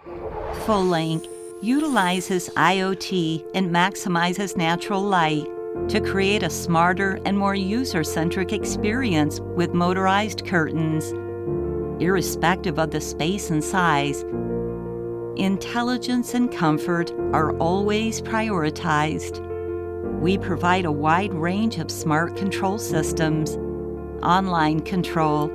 Fulllink utilizes IoT and maximizes natural light to create a smarter and more user-centric experience with motorized curtains. Irrespective of the space and size, intelligence and comfort are always prioritized. We provide a wide range of smart control systems. Online control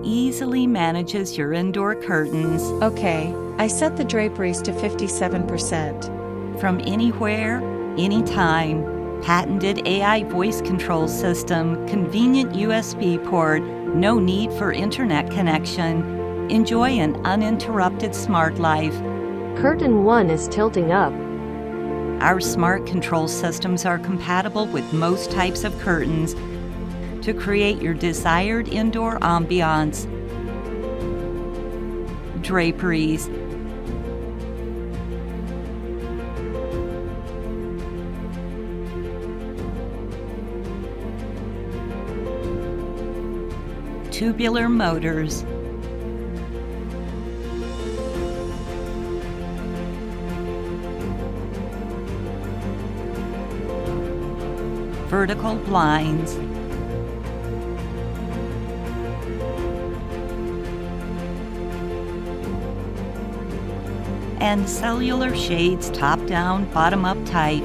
easily manages your indoor curtains. Okay, I set the draperies to 57%. From anywhere, anytime. Patented AI voice control system, convenient USB port, no need for internet connection. Enjoy an uninterrupted smart life. Curtain 1 is tilting up. Our smart control systems are compatible with most types of curtains to create your desired indoor ambiance. Draperies. Tubular motors. Vertical blinds. And cellular shades top-down, bottom-up type.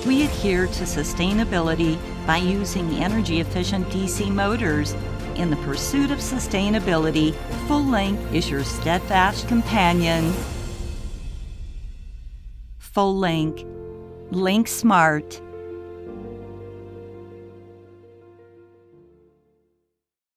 We adhere to sustainability by using energy-efficient DC motors. In the pursuit of sustainability, Fulllink is your steadfast companion. Fulllink. Link Smart.